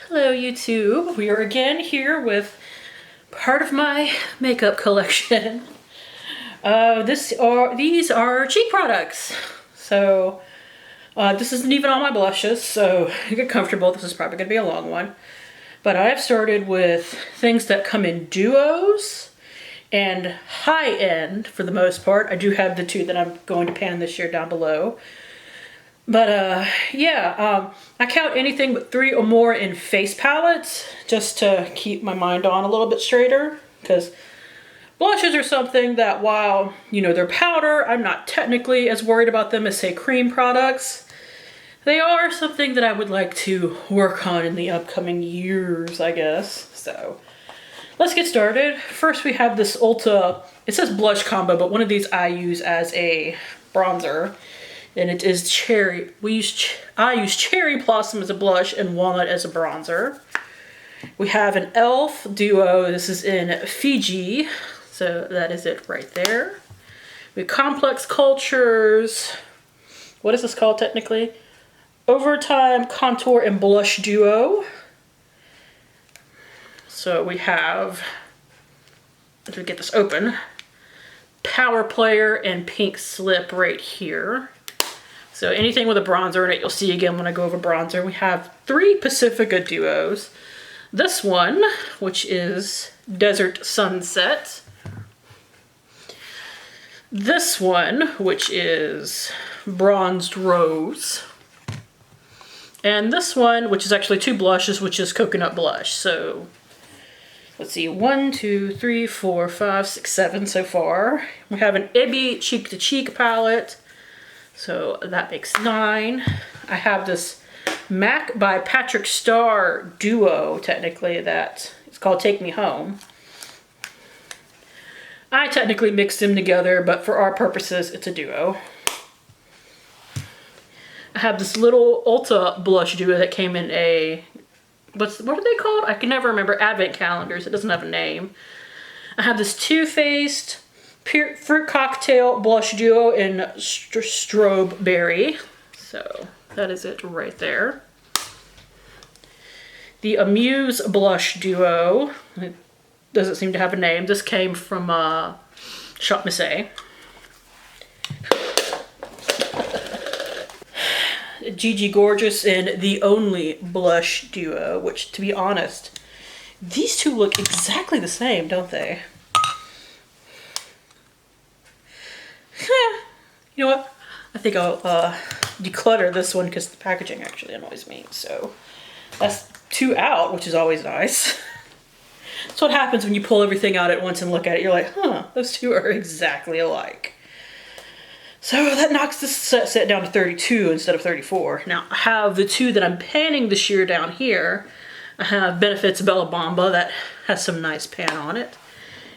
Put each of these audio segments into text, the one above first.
Hello YouTube, we are again here with part of my makeup collection. These are cheek products. So this isn't even all my blushes, so get comfortable, this is probably going to be a long one. But I've started with things that come in duos and high-end for the most part. I do have the two that I'm going to pan this year down below. But I count anything but 3 or more in face palettes just to keep my mind on a little bit straighter, because blushes are something that while, you know, they're powder, I'm not technically as worried about them as say cream products. They are something that I would like to work on in the upcoming years, I guess. So let's get started. First we have this Ulta, it says blush combo, but one of these I use as a bronzer. And it is cherry. I use cherry blossom as a blush and walnut as a bronzer. We have an e.l.f. duo. This is in Fiji. So that is it right there. We have Complex Cultures. What is this called technically? Overtime Contour and Blush Duo. So we have, let me get this open, Power Player and Pink Slip right here. So anything with a bronzer in it, you'll see again when I go over bronzer. We have 3 Pacifica duos. This one, which is Desert Sunset. This one, which is Bronzed Rose. And this one, which is actually 2 blushes, which is Coconut Blush. So let's see, 1, 2, 3, 4, 5, 6, 7 so far. We have an Ebby Cheek to Cheek palette. So that makes 9. I have this MAC by Patrick Starr duo, technically, that it's called Take Me Home. I technically mixed them together, but for our purposes, it's a duo. I have this little Ulta blush duo that came in a, what are they called? I can never remember. Advent calendars. It doesn't have a name. I have this Too Faced Fruit Cocktail Blush Duo in Strobe Berry. So that is it right there. The Amuse Blush Duo. It doesn't seem to have a name. This came from Shop Missy. Gigi Gorgeous in The Only Blush Duo, which, to be honest, these two look exactly the same, don't they? You know what? I think I'll declutter this one because the packaging actually annoys me. So that's 2 out, which is always nice. That's what happens when you pull everything out at once and look at it. You're like, huh, those 2 are exactly alike. So that knocks this set down to 32 instead of 34. Now I have the 2 that I'm panning this year down here. I have Benefits Bella Bamba that has some nice pan on it.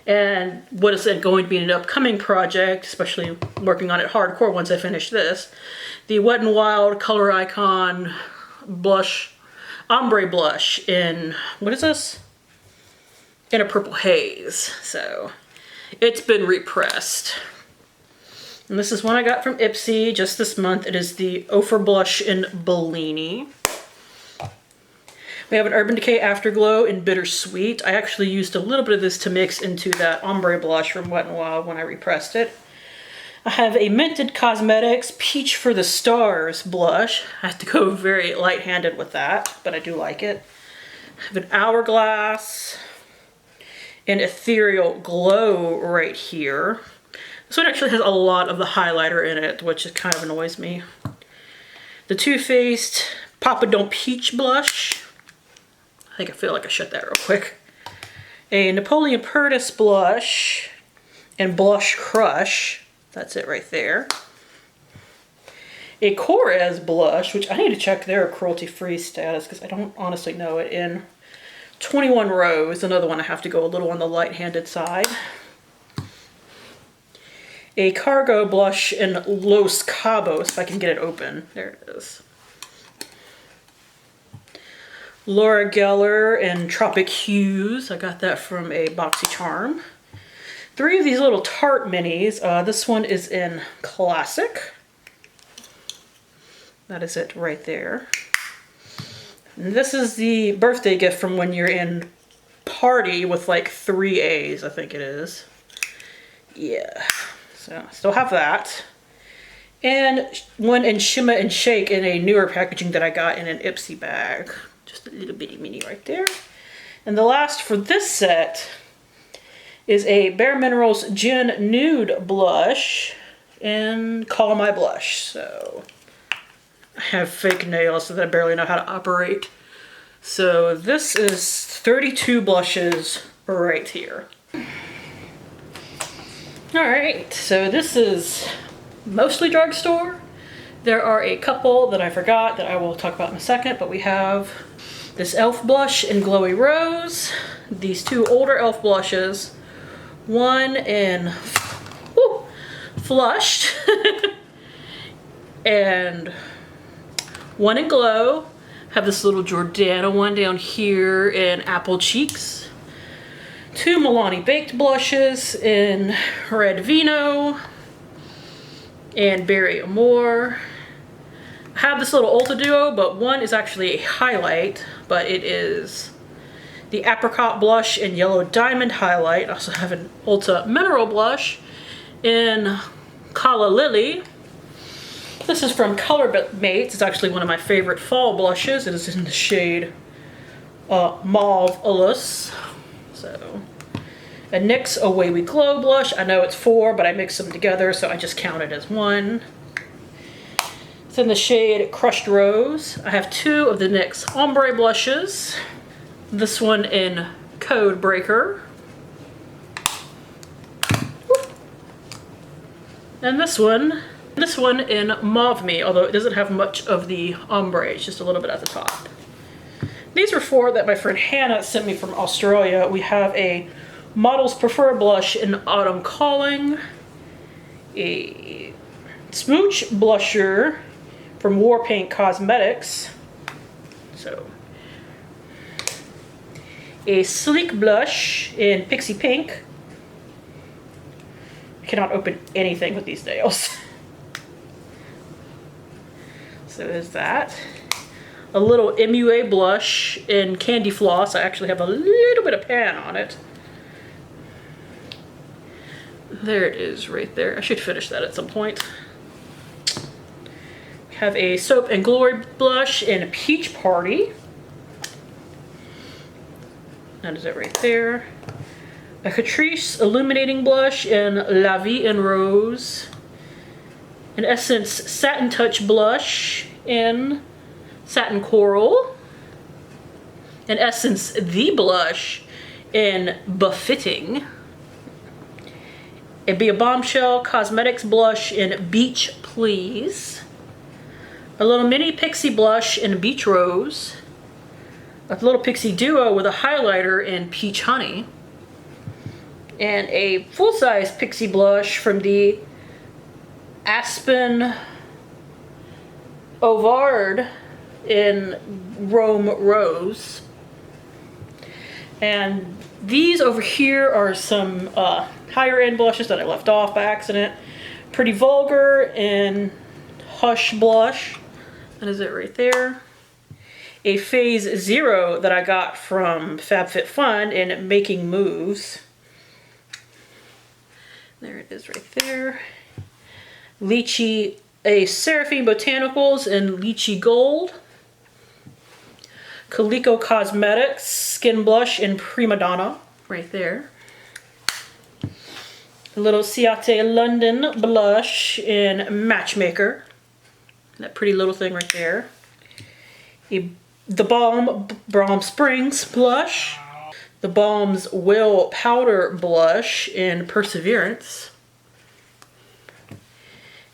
And what is it going to be an upcoming project, especially working on it hardcore once I finish this, the Wet n Wild Color Icon blush, ombre blush in, what is this? In a purple haze. So it's been repressed. And this is one I got from Ipsy just this month. It is the Ophir Blush in Bellini. We have an Urban Decay Afterglow in Bittersweet. I actually used a little bit of this to mix into that ombre blush from Wet n Wild when I repressed it. I have a Mented Cosmetics Peach for the Stars blush. I have to go very light-handed with that, but I do like it. I have an Hourglass and Ethereal Glow right here. This one actually has a lot of the highlighter in it, which kind of annoys me. The Too Faced Papa Don't Peach blush. I feel like I shut that real quick. A Napoleon Purtis blush and Blush Crush. That's it right there. A Korres blush, which I need to check their cruelty-free status because I don't honestly know it, in 21 Rose. Another one I have to go a little on the light-handed side. A Cargo blush in Los Cabos, if I can get it open. There it is. Laura Geller in Tropic Hues. I got that from a BoxyCharm. 3 of these little Tarte minis. This one is in Classic. That is it right there. And this is the birthday gift from when you're in Party with like 3 A's, I think it is. Yeah, so I still have that. And one in Shimma and Shake in a newer packaging that I got in an Ipsy bag. Just a little bitty mini right there. And the last for this set is a Bare Minerals Gin Nude Blush in Call My Blush. So I have fake nails so that I barely know how to operate. So this is 32 blushes right here. All right, so this is mostly drugstore. There are a couple that I forgot that I will talk about in a second, but we have this e.l.f. blush in Glowy Rose, these 2 older e.l.f. blushes, one in Flushed, and one in Glow. Have this little Jordana one down here in Apple Cheeks. 2 Milani Baked blushes in Red Vino and Berry Amore. I have this little Ulta Duo, but one is actually a highlight, but it is the Apricot blush in Yellow Diamond highlight. I also have an Ulta Mineral blush in Calla Lily. This is from Color Mates. It's actually one of my favorite fall blushes. It is in the shade Mauve Ulus. So, a NYX Away We Glow blush. I know it's 4, but I mixed them together, so I just count it as 1. It's in the shade Crushed Rose. I have 2 of the NYX Ombre blushes. This one in Code Breaker. And this one in Mauve Me, although it doesn't have much of the ombre, it's just a little bit at the top. These were 4 that my friend Hannah sent me from Australia. We have a Models Prefer blush in Autumn Calling, a Smooch blusher from Warpaint Cosmetics, so a Sleek blush in Pixie Pink. I cannot open anything with these nails. So there's that. A little MUA blush in Candy Floss. I actually have a little bit of pan on it. There it is right there. I should finish that at some point. We have a Soap and Glory blush in Peach Party. That is it right there. A Catrice Illuminating blush in La Vie en Rose. An Essence Satin Touch blush in Satin Coral. An Essence The Blush in Befitting. A Be a Bombshell Cosmetics blush in Beach Please. A little mini Pixie blush in Beach Rose. A little Pixie Duo with a highlighter in Peach Honey. And a full-size Pixie blush from the Aspen Ovard in Rome Rose. And these over here are some higher end blushes that I left off by accident. Pretty Vulgar in Hush blush. That is it right there. A Phase Zero that I got from FabFitFun in Making Moves. There it is right there. Lychee, a Seraphine Botanicals in Lychee Gold. Coleco Cosmetics Skin Blush in Prima Donna, right there. A little Ciate London Blush in Matchmaker. That pretty little thing right there. The Balm Springs Blush. The Balm's Will Powder Blush in Perseverance.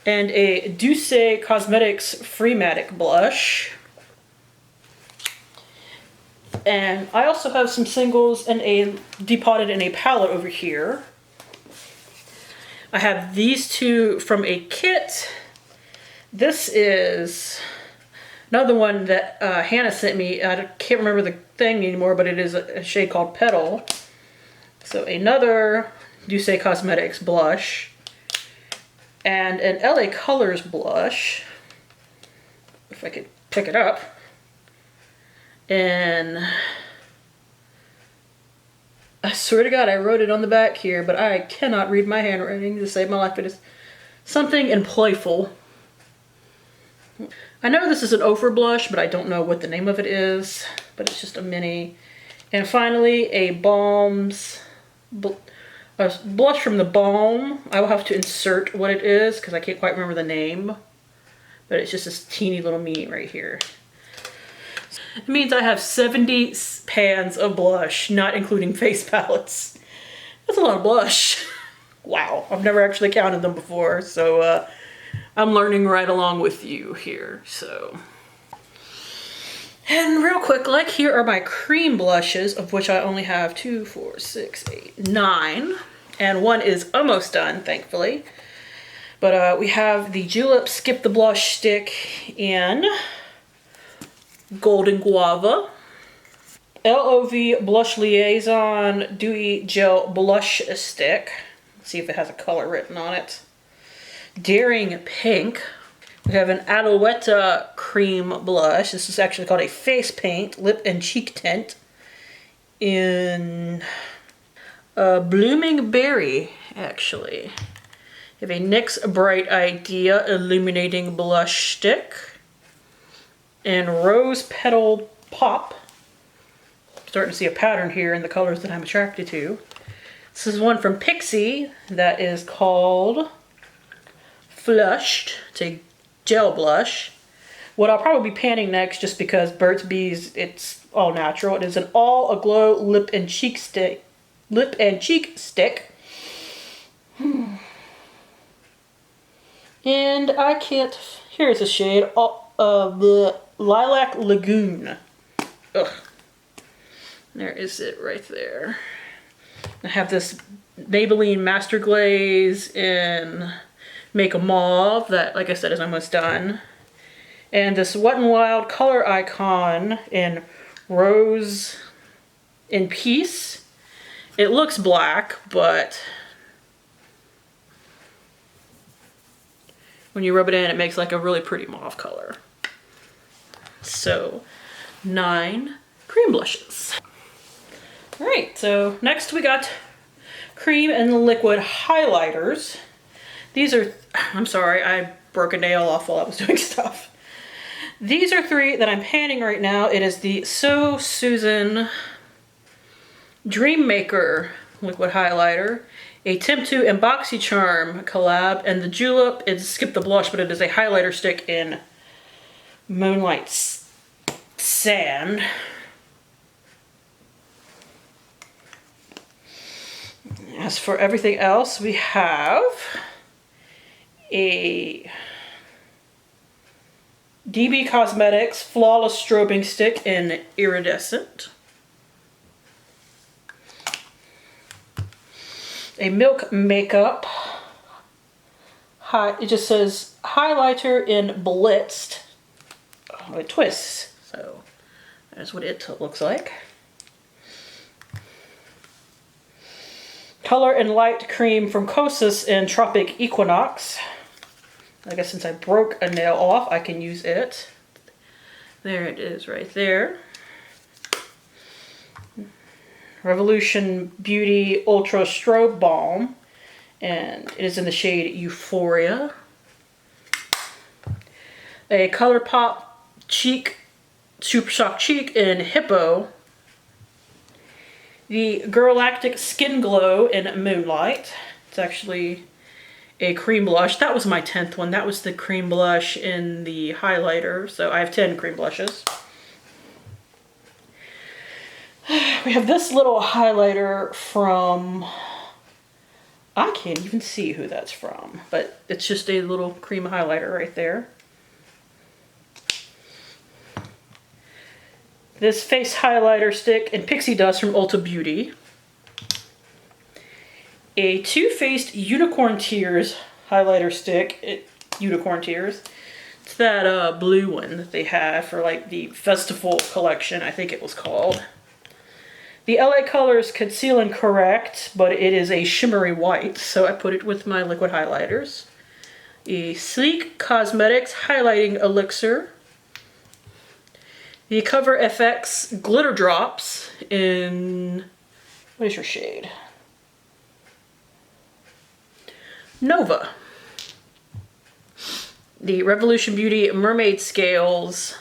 And a Douce Cosmetics Freematic Blush. And I also have some singles and a depotted in a palette over here. I have these 2 from a kit. This is another one that Hannah sent me. I can't remember the thing anymore, but it is a shade called Petal. So another Douce Cosmetics blush. And an LA Colors blush. If I could pick it up. And I swear to God, I wrote it on the back here, but I cannot read my handwriting to save my life. It is something in Playful. I know this is an Ophir blush, but I don't know what the name of it is, but it's just a mini. And finally, a Balm's a blush from the Balm. I will have to insert what it is because I can't quite remember the name, but it's just this teeny little mini right here. It means I have 70 pans of blush, not including face palettes. That's a lot of blush. Wow, I've never actually counted them before, so I'm learning right along with you here, so. And real quick, like, here are my cream blushes, of which I only have 2, 4, 6, 8, 9. And one is almost done, thankfully. But we have the Julep Skip the Blush stick in Golden Guava. LOV Blush Liaison Dewy Gel Blush Stick. Let's see if it has a color written on it. Daring Pink. We have an Alouette cream blush. This is actually called a face paint, lip and cheek tint in Blooming Berry, actually. We have a NYX Bright Idea illuminating blush stick and Rose Petal Pop. Starting to see a pattern here in the colors that I'm attracted to. This is one from Pixie that is called Flushed. It's a gel blush. What I'll probably be panning next, just because Burt's Bees, it's all natural. It is an All Aglow lip and cheek stick. And I can't. Here's a shade of the Lilac Lagoon. Ugh. There is it right there. I have this Maybelline Master Glaze in Make a Mauve that, like I said, is almost done. And this Wet n Wild Color Icon in Rose in Peace. It looks black, but when you rub it in, it makes like a really pretty mauve color. So, 9 cream blushes. All right, so next we got cream and liquid highlighters. These are, I'm sorry, I broke a nail off while I was doing stuff. These are 3 that I'm panning right now. It is the So Susan Dream Maker liquid highlighter, a Tim2 and BoxyCharm collab, and the Julep is Skip the Blush, but it is a highlighter stick in Moonlight Sand. As for everything else, we have a DB Cosmetics Flawless Strobing Stick in Iridescent. A Milk Makeup. It just says highlighter in Blitzed. Oh, it twists. So that's what it looks like. Color and Light Cream from Kosas in Tropic Equinox. I guess since I broke a nail off, I can use it. There it is right there. Revolution Beauty Ultra Strobe Balm. And it is in the shade Euphoria. A ColourPop Cheek Super Shock Cheek in Hippo. The Girlactic Skin Glow in Moonlight. It's actually a cream blush. That was my 10th one. That was the cream blush in the highlighter. So I have 10 cream blushes. We have this little highlighter from, I can't even see who that's from, but it's just a little cream highlighter right there. This face highlighter stick in Pixie Dust from Ulta Beauty. A Too Faced Unicorn Tears highlighter stick, Unicorn Tears. It's that blue one that they had for like the festival collection, I think it was called. The LA Colors Conceal and Correct, but it is a shimmery white, so I put it with my liquid highlighters. A Sleek Cosmetics Highlighting Elixir. the Cover FX Glitter Drops in, what is your shade? Nova. The Revolution Beauty Mermaid Scales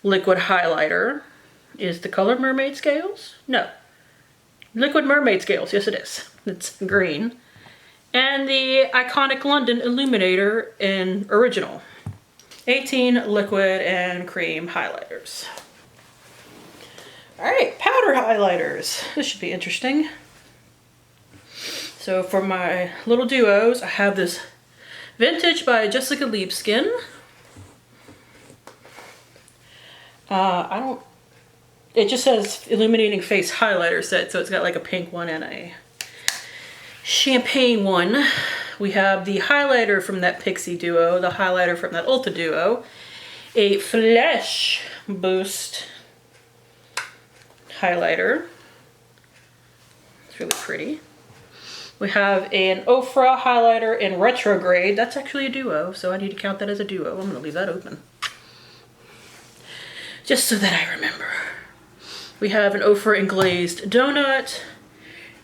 Liquid Highlighter. Is the color Mermaid Scales? No. Liquid Mermaid Scales, yes it is. It's green. And the Iconic London Illuminator in Original. 18 liquid and cream highlighters. Alright, powder highlighters. This should be interesting. So for my little duos, I have this Vintage by Jessica Liebskin. It just says Illuminating Face Highlighter Set, so it's got like a pink one and a champagne one. We have the highlighter from that Pixie duo, the highlighter from that Ulta duo, a Flesh Boost highlighter. It's really pretty. We have an Ofra highlighter in Retrograde. That's actually a duo, so I need to count that as a duo. I'm gonna leave that open. Just so that I remember. We have an Ofra in Glazed Donut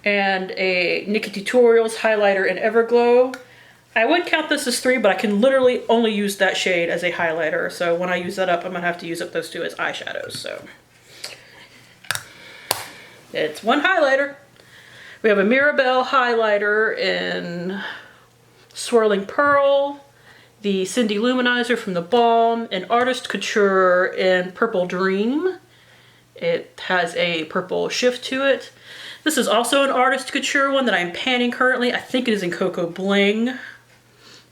and a Nikki Tutorials highlighter in Everglow. I would count this as 3, but I can literally only use that shade as a highlighter. So when I use that up, I'm gonna have to use up those 2 as eyeshadows, so. It's 1 highlighter. We have a Mirabelle highlighter in Swirling Pearl, the Cindy Luminizer from the Balm, an Artist Couture in Purple Dream. It has a purple shift to it. This is also an Artist Couture one that I'm panning currently. I think it is in Cocoa Bling,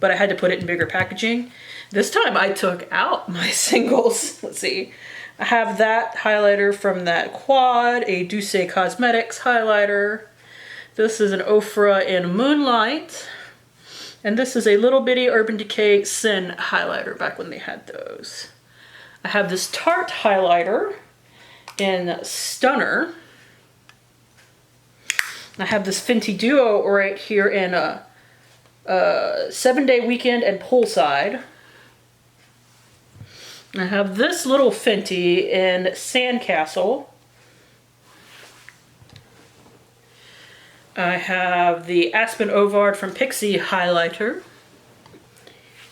but I had to put it in bigger packaging. This time I took out my singles. Let's see. I have that highlighter from that Quad, a Douce Cosmetics highlighter. This is an Ofra in Moonlight. And this is a little bitty Urban Decay Sin highlighter back when they had those. I have this Tarte highlighter in Stunner. I have this Fenty Duo right here in a 7-Day Weekend and Poolside. I have this little Fenty in Sandcastle. I have the Aspen Ovard from Pixie highlighter.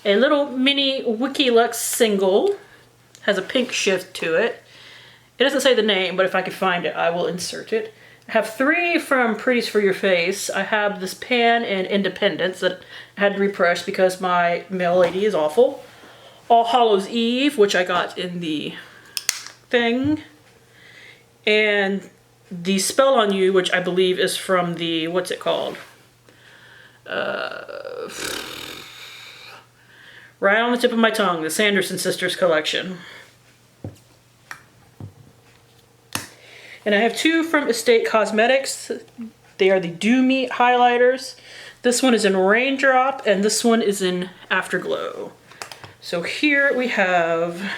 A little mini Wikilux single. Has a pink shift to it. It doesn't say the name, but if I can find it, I will insert it. I have 3 from Pretties for Your Face. I have this pan in Independence that I had to repress because my mail lady is awful. All Hallows Eve, which I got in the thing. And the Spell on You, which I believe is from the, what's it called? Right on the tip of my tongue, the Sanderson Sisters collection. And I have 2 from Estate Cosmetics. They are the Dew Meat highlighters. This one is in Raindrop, and this one is in Afterglow. So here we have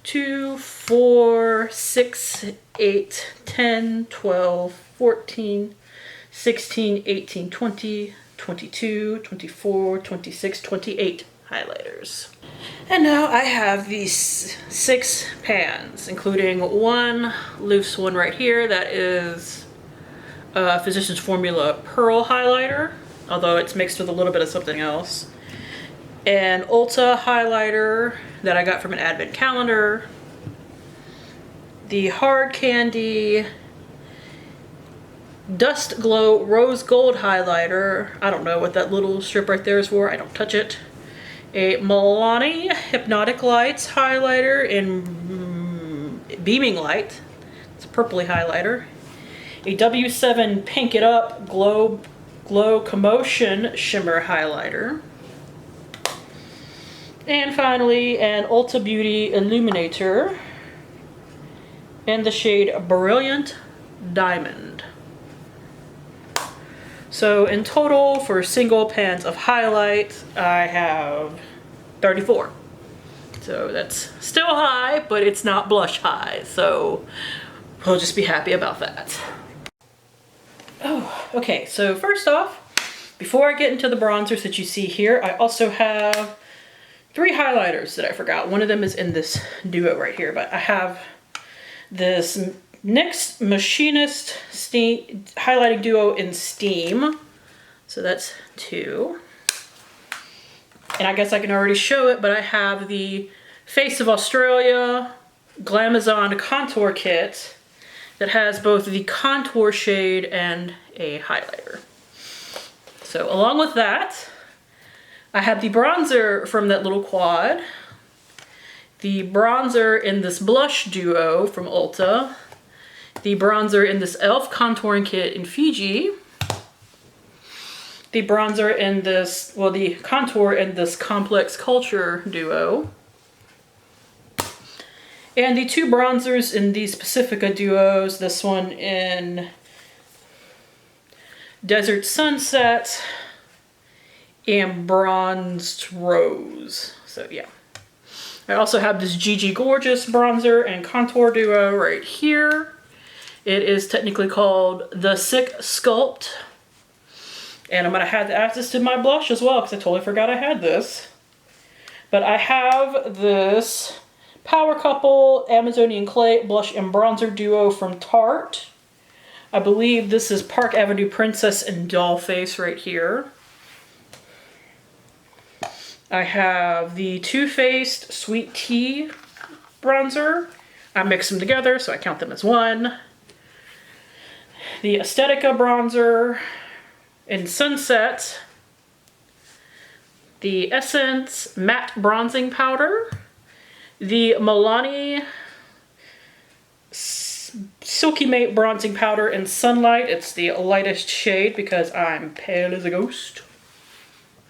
2, 4, 6, 8, 10, 12, 14, 16, 18, 20, 22, 24, 26, 28 highlighters. And now I have these 6 pans, including 1 loose one right here that is Physicians Formula Pearl highlighter, although it's mixed with a little bit of something else. An Ulta highlighter that I got from an advent calendar. The Hard Candy Dust Glow Rose Gold highlighter. I don't know what that little strip right there is for. I don't touch it. A Milani Hypnotic Lights highlighter in Beaming Light. It's a purpley highlighter. A W7 Pink It Up Glow Commotion Shimmer highlighter. And finally, an Ulta Beauty Illuminator in the shade Brilliant Diamond. So in total, for single pans of highlight, I have 34. So that's still high, but it's not blush high. So we'll just be happy about that. Oh, okay. So first off, before I get into the bronzers that you see here, I also have three highlighters that I forgot. One of them is in this duo right here, but I have this NYX Machinist Steam highlighting duo in Steam. So that's 2. And I guess I can already show it, but I have the Face of Australia Glamazon Contour Kit that has both the contour shade and a highlighter. So along with that, I have the bronzer from that little quad, the bronzer in this blush duo from Ulta, the bronzer in this e.l.f. contouring kit in Fiji, the bronzer in this, well, the contour in this Complex Culture duo, and the 2 bronzers in these Pacifica duos, this one in Desert Sunset and Bronzed Rose. So yeah. I also have this Gigi Gorgeous bronzer and contour duo right here. It is technically called the Sick Sculpt. And I'm gonna have to add this to my blush as well because I totally forgot I had this. But I have this Power Couple Amazonian Clay blush and bronzer duo from Tarte. I believe this is Park Avenue Princess and Dollface right here. I have the Too Faced Sweet Tea bronzer. I mix them together, so I count them as one. The Aesthetica bronzer in Sunset. The Essence Matte Bronzing Powder. The Milani Silky Mate Bronzing Powder in Sunlight. It's the lightest shade because I'm pale as a ghost.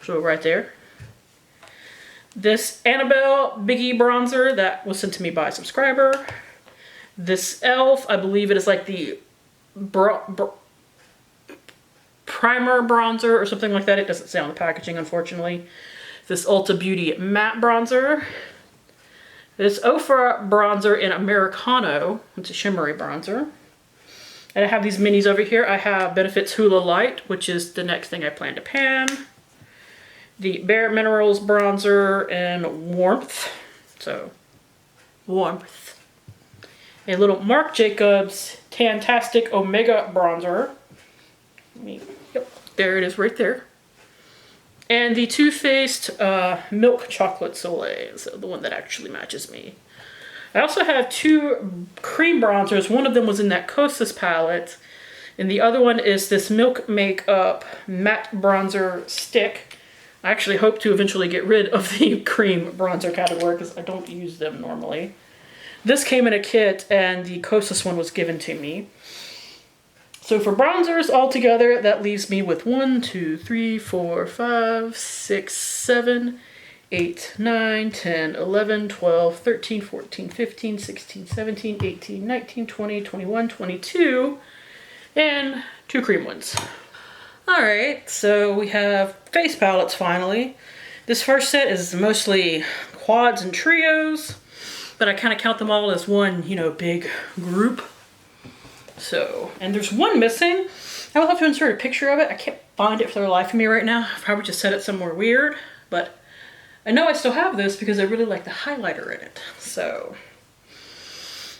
So right there. This Annabelle Biggie bronzer that was sent to me by a subscriber. This e.l.f., I believe it is like the primer bronzer or something like that. It doesn't say on the packaging, unfortunately. This Ulta Beauty matte bronzer. This Ofra bronzer in Americano. It's a shimmery bronzer. And I have these minis over here. I have Benefit's Hula Light, which is the next thing I plan to pan. The Bare Minerals bronzer in Warmth. So, Warmth. A little Marc Jacobs Tantastic Omega bronzer. Yep, there it is right there. And the Too Faced Milk Chocolate Soleil, so the one that actually matches me. I also have 2 cream bronzers. One of them was in that Kosas palette, and the other one is this Milk Makeup Matte Bronzer Stick. I actually hope to eventually get rid of the cream bronzer category because I don't use them normally. This came in a kit, and the Kosas one was given to me. So for bronzers altogether, that leaves me with 1, 2, 3, 4, 5, 6, 7, 8, 9, 10, 11, 12, 13, 14, 15, 16, 17, 18, 19, 20, 21, 22, and 2 cream ones. Alright, so we have face palettes finally. This first set is mostly quads and trios, but I kind of count them all as one, big group. So, and there's one missing. I will have to insert a picture of it. I can't find it for the life of me right now. I probably just set it somewhere weird, but I know I still have this because I really like the highlighter in it. So,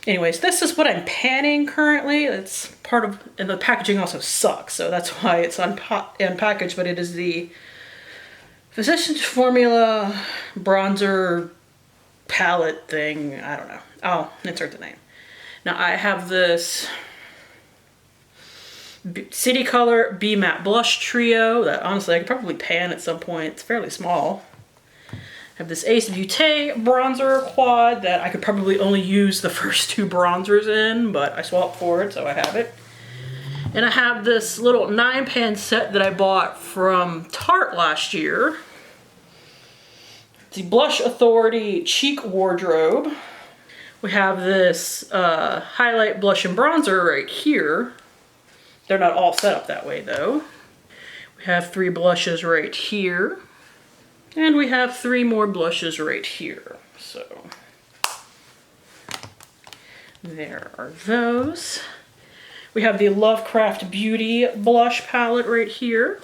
anyways, this is what I'm panning currently. It's part of, and the packaging also sucks, so that's why it's unpackaged, but it is the Physicians Formula bronzer palette thing. I don't know. I'll insert the name. Now I have this City Color B Matte Blush Trio that honestly I could probably pan at some point. It's fairly small. I have this Ace Beauté bronzer quad that I could probably only use the first 2 bronzers in, but I swapped for it, so I have it. And I have this little 9-pan set that I bought from Tarte last year. It's the Blush Authority Cheek Wardrobe. We have this highlight, blush, and bronzer right here. They're not all set up that way though. We have 3 blushes right here. And we have 3 more blushes right here. So there are those. We have the Lovecraft Beauty blush palette right here.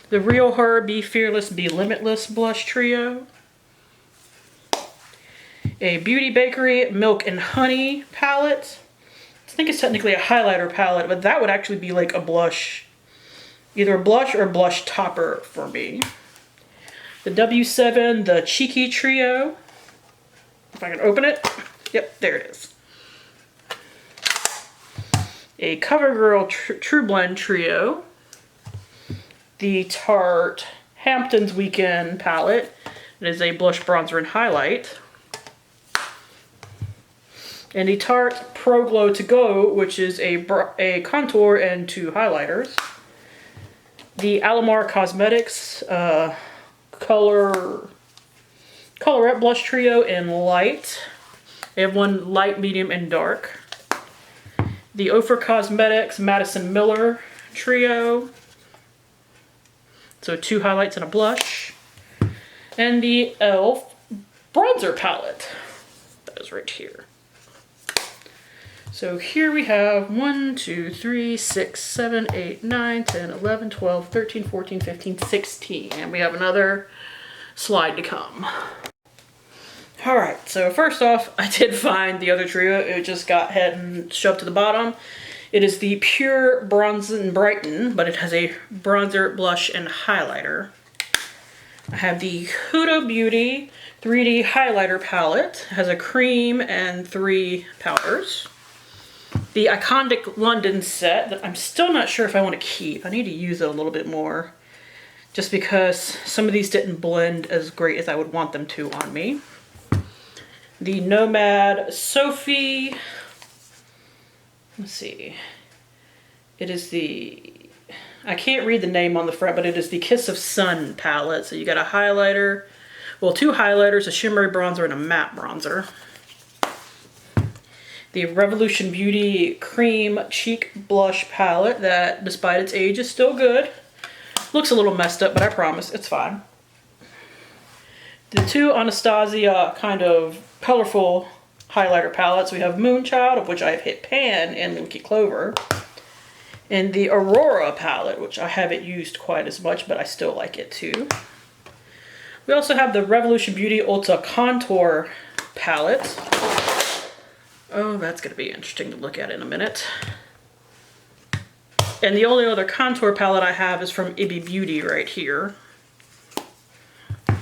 The Real Her Be Fearless, Be Limitless blush trio. A Beauty Bakery Milk and Honey palette. I think it's technically a highlighter palette, but that would actually be like a blush, either a blush or a blush topper for me. The W7, the Cheeky Trio. If I can open it. Yep, there it is. A CoverGirl True Blend Trio. The Tarte Hamptons Weekend palette. It is a blush, bronzer, and highlight. And the Tarte Pro Glow To Go, which is a contour and 2 highlighters. The Alamar Cosmetics Colorette Blush Trio in light. They have one light, medium, and dark. The Ophir Cosmetics Madison Miller Trio. So 2 highlights and a blush. And the e.l.f. Bronzer Palette. That is right here. So here we have 1, 2, 3, 6, 7, 8, 9, 10, 11, 12, 13, 14, 15, 16. And we have another slide to come. Alright, so first off, I did find the other trio. It just got head and shoved to the bottom. It is the Pure Bronze and Brighten, but it has a bronzer, blush, and highlighter. I have the Huda Beauty 3D Highlighter Palette. It has a cream and 3 powders. The Iconic London set that I'm still not sure if I want to keep. I need to use it a little bit more just because some of these didn't blend as great as I would want them to on me. The Nomad Sophie, let's see, it is the, I can't read the name on the front, but it is the Kiss of Sun palette. So you got a highlighter, well, 2 highlighters, a shimmery bronzer, and a matte bronzer. The Revolution Beauty Cream Cheek Blush Palette that, despite its age, is still good. Looks a little messed up, but I promise it's fine. The 2 Anastasia kind of colorful highlighter palettes. We have Moonchild, of which I have hit pan, and Milky Clover. And the Aurora palette, which I haven't used quite as much, but I still like it too. We also have the Revolution Beauty Ulta Contour palette. Oh, that's going to be interesting to look at in a minute. And the only other contour palette I have is from Ibby Beauty right here. I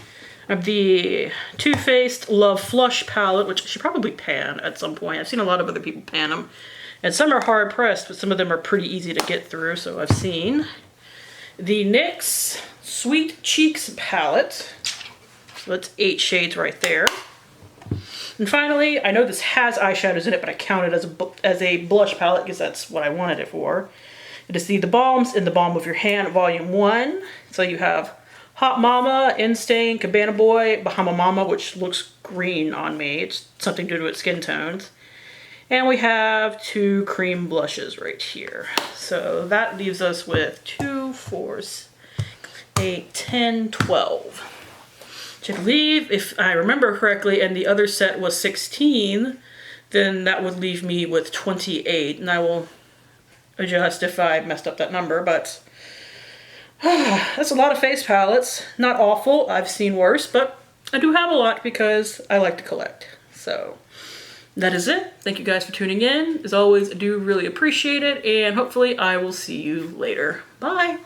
have the Too Faced Love Flush palette, which I should probably pan at some point. I've seen a lot of other people pan them. And some are hard pressed, but some of them are pretty easy to get through, so I've seen. The NYX Sweet Cheeks palette. So that's 8 shades right there. And finally, I know this has eyeshadows in it, but I count it as a blush palette because that's what I wanted it for. It is the Balms in the Balm of Your Hand Volume 1. So you have Hot Mama, Instain, Cabana Boy, Bahama Mama, which looks green on me. It's something to do with skin tones. And we have 2 cream blushes right here. So that leaves us with 2, 4, 8, 10, 12. Which I believe, if I remember correctly, and the other set was 16, then that would leave me with 28. And I will adjust if I messed up that number, but that's a lot of face palettes. Not awful, I've seen worse, but I do have a lot because I like to collect. So that is it. Thank you guys for tuning in. As always, I do really appreciate it, and hopefully I will see you later. Bye!